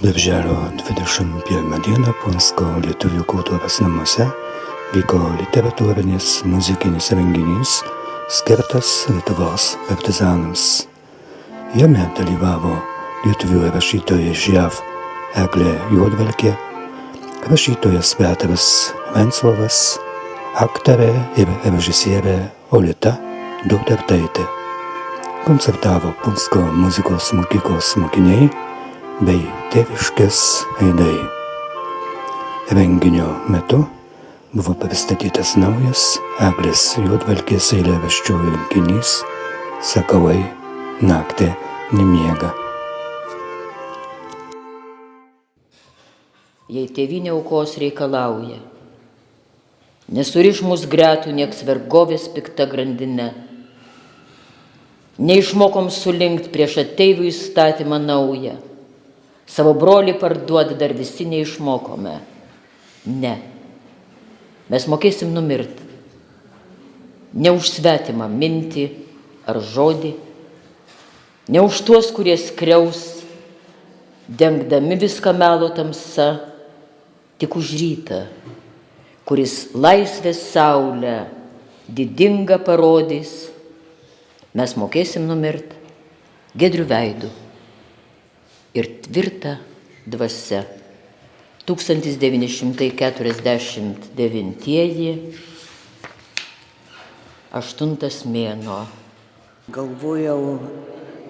Birželio 21 dieną Punsko lietuvių kultūros namuose vyko literatūrinis muzikinis renginys skirtas Lietuvos partizanams. Jame dalyvavo lietuvių rašytojai iš JAV Eglė Juodvalkė, rašytojas Petras Venclovas, aktorė ir režisierė Olita Dautartaitė. Koncertavo Punsko muzikos mokyklos mokiniai bei tėviškės aidai. Renginio metu buvo pristatytas naujas Eglės Juodvalkės eilėraščių rinkinys Sakalai naktį nemiega. Jei tėvynė aukos reikalauja, nesuriš mus gretų nieks vergovės pikta grandine, neišmokom sulinkt prieš ateivių įstatymą naują, savo brolį parduoti dar visi neišmokome. Ne, mes mokėsim numirti. Ne už svetimą mintį ar žodį, ne už tuos, kurie skriaus, dengdami viską melo tamsa, tik už rytą, kuris laisvės saulę didingą parodys, mes mokėsim numirti giedrių veidų ir tvirtą dvasia. 1949 8 mėnuo. Galvojau,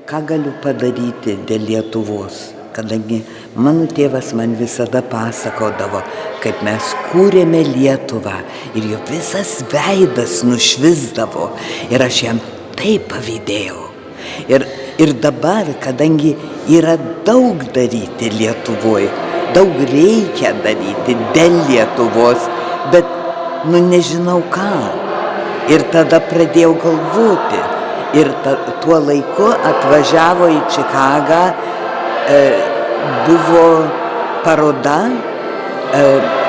ką galiu padaryti dėl Lietuvos, kadangi mano tėvas man visada pasakodavo, kaip mes kūrėme Lietuvą ir jo visas veidas nušvisdavo ir aš jam taip pavydėjau. Ir dabar, kadangi yra daug daryti Lietuvoje, daug reikia daryti dėl Lietuvos, bet nežinau ką. Ir tada pradėjau galvoti. Ir tuo laiku atvažiavo į Čikagą, buvo paroda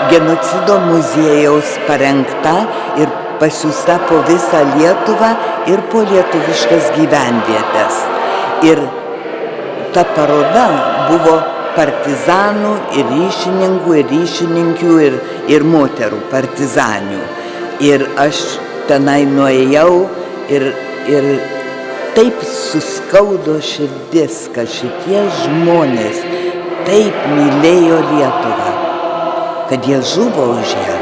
genocido muziejaus parengta ir pasiųsta po visą Lietuvą ir po lietuviškas gyvenvietės. Ir ta paroda buvo partizanų ir ryšininkų, ir ryšininkių, ir moterų partizanių. Ir aš tenai nuėjau ir taip suskaudo širdis, kad šitie žmonės taip mylėjo Lietuvą, kad jie žuvo už ją.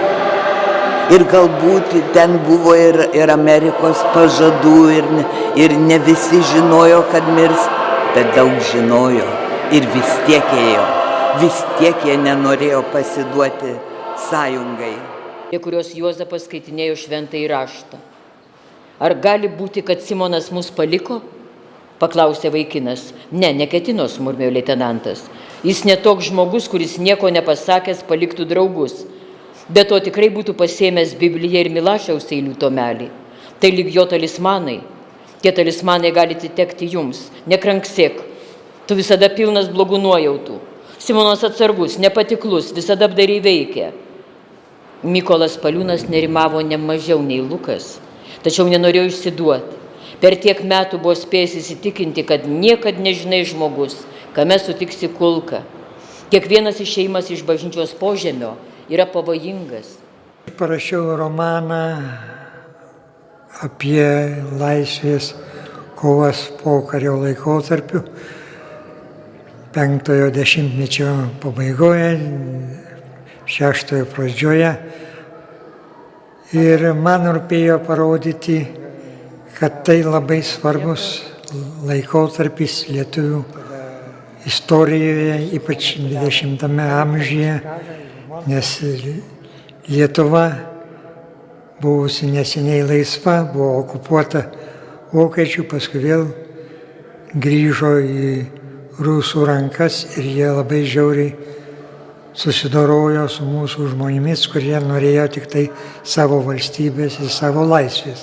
Ir galbūt ten buvo ir Amerikos pažadų ir ne visi žinojo, kad mirs, bet daug žinojo ir vis tiek ėjo. Vis tiek jie nenorėjo pasiduoti sąjungai. Prie kurios Juozapas skaitinėjo šventąjį raštą. Ar gali būti, kad Simonas mus paliko? Paklausė vaikinas. Ne, neketino, murmėjo leitenantas. Jis netoks žmogus, kuris nieko nepasakęs paliktų draugus. Be to tikrai būtų pasėmęs Bibliją ir Milašiaus eilių tomelį. Tai lyg jo talismanai. Tie talismanai gali atitekti jums. Nekranksėk. Tu visada pilnas blogų nuojautų. Simonas atsargus, nepatiklus, visada apdariai veikia. Mykolas Paliūnas nerimavo ne mažiau nei Lukas, tačiau nenorėjo išsiduoti. Per tiek metų buvo spėjęs įsitikinti, kad niekad nežinai žmogus, kame sutiksi kulką. Kiekvienas išėjimas iš bažnyčios požemio yra pavojingas. Parašiau romaną apie laisvės kovas pokario laikotarpiu, 5-ojo dešimtmečio pabaigoje, 6-ojo pradžioje. Ir man rūpėjo parodyti, kad tai labai svarbus laikotarpis lietuvių istorijoje, ypač 20-ame amžiuje, nes Lietuva, buvusi neseniai laisva, buvo okupuota vokiečių, paskui vėl grįžo į rusų rankas ir jie labai žiauriai susidorojo su mūsų žmonėmis, kurie norėjo tik tai savo valstybės ir savo laisvės.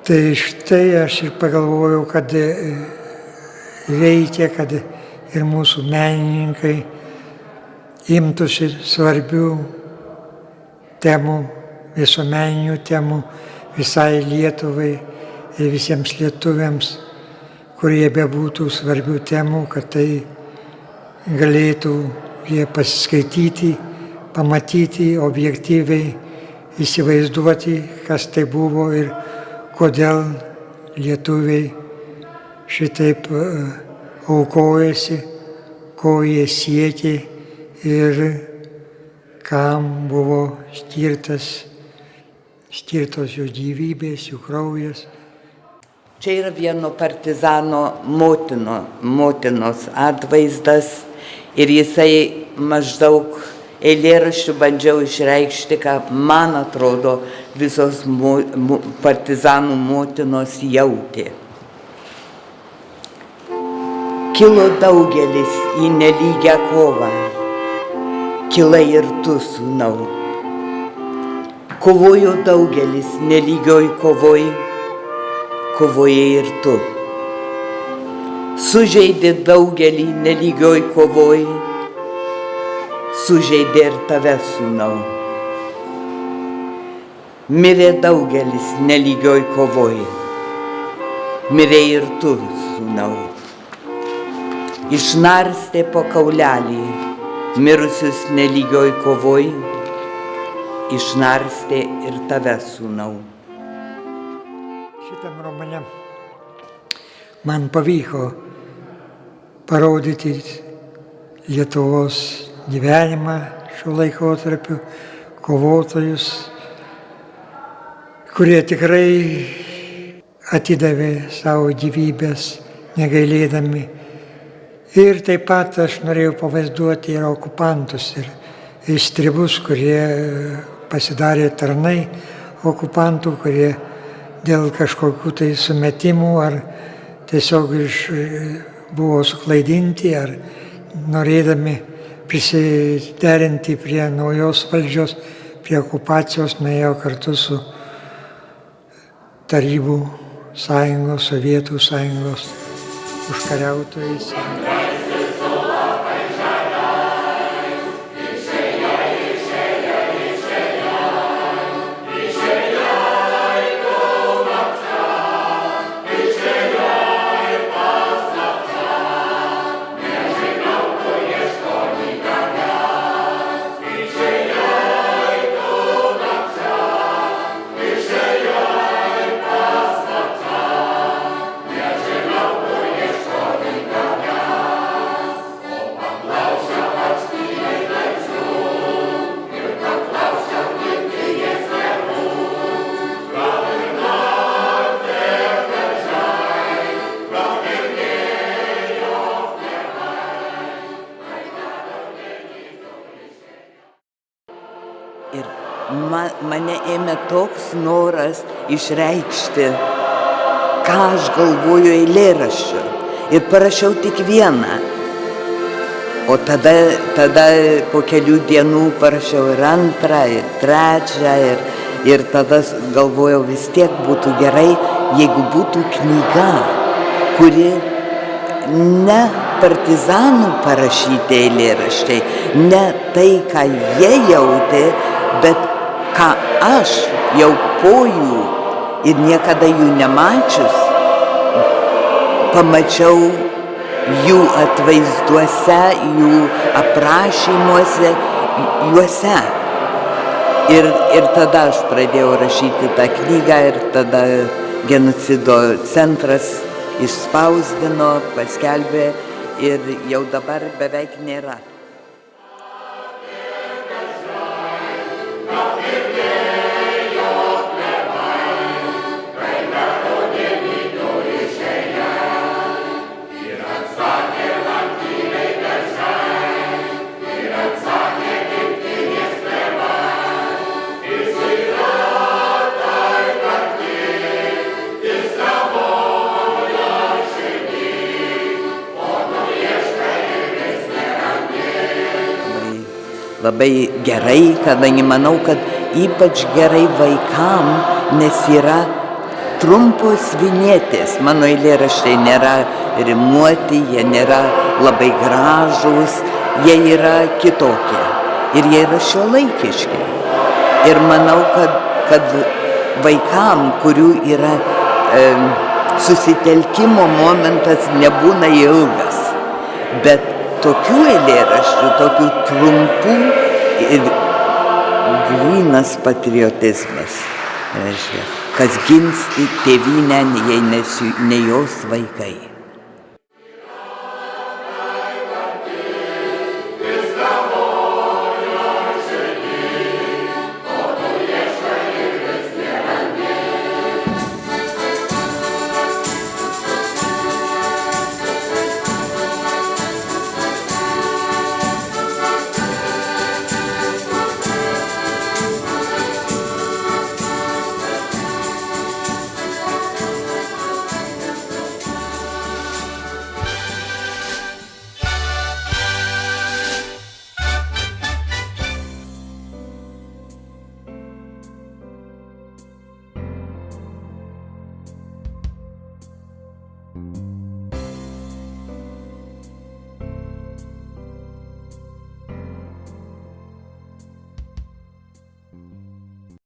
Tai štai aš ir pagalvojau, kad reikia, kad ir mūsų menininkai imtųsi svarbių temų, visuomeninių temų visai Lietuvai ir visiems lietuviams, kurie bebūtų svarbių temų, kad tai galėtų jie pasiskaityti, pamatyti, objektyviai įsivaizduoti, kas tai buvo ir kodėl lietuviai šitaip aukojasi, ko jie siekė ir kam buvo skirtos jų gyvybės, jų kraujas. Čia yra vieno partizano motinos atvaizdas ir jisai maždaug eilėraščių bandžiau išreikšti, ką man atrodo visos partizanų motinos jautė. Kilo daugelis į nelygią kovą, kilai ir tu, sūnau. Kovojo daugelis nelygioj kovoj, kovojai ir tu. Sužeidė daugelį nelygioj kovoj, sužeidė ir tave, sūnau. Mirė daugelis nelygioj kovoj, mirė ir tu, sūnau. Išnarstė po kaulelį mirusius nelygioj kovoj, išnarstė ir tave, sūnau. Šitam romane man pavyko parodyti Lietuvos gyvenimą šiuo laikotarpiu, kovotojus, kurie tikrai atidavė savo gyvybės negailėdami. Ir taip pat aš norėjau pavaizduoti ir okupantus, ir stribus, kurie pasidarė tarnai okupantų, kurie dėl kažkokių tai sumetimų ar tiesiog buvo suklaidinti, ar norėdami prisiderinti prie naujos valdžios, prie okupacijos, nuėjo kartu su Tarybų sąjungos, Sovietų sąjungos užkariautojais. Ir mane ėmė toks noras išreikšti, ką aš galvoju eilėraščiu. Ir parašiau tik vieną. O tada po kelių dienų parašiau ir antrą, ir trečią. Ir tada galvojau, vis tiek būtų gerai, jeigu būtų knyga, kuri ne partizanų parašyti eilėraščiai, ne tai, ką jie jautė, bet ką aš jau po jų ir niekada jų nemačius, pamačiau jų atvaizduose, jų aprašymuose, juose. Ir tada aš pradėjau rašyti tą knygą ir tada genocido centras išspausdino, paskelbė ir jau dabar beveik nėra. Labai gerai, kadangi manau, kad ypač gerai vaikam, nes yra trumpos vinjetės. Mano eilėraščiai nėra rimuoti, jie nėra labai gražūs, jie yra kitokie ir jie yra šiuolaikiški. Ir manau, kad vaikam, kurių yra susitelkimo momentas nebūna ilgas, bet tokių eilėraščių, tokių trumpų ir grynas patriotizmas. Reiškia, kas gins tėvynę, jei ne jos vaikai. thank you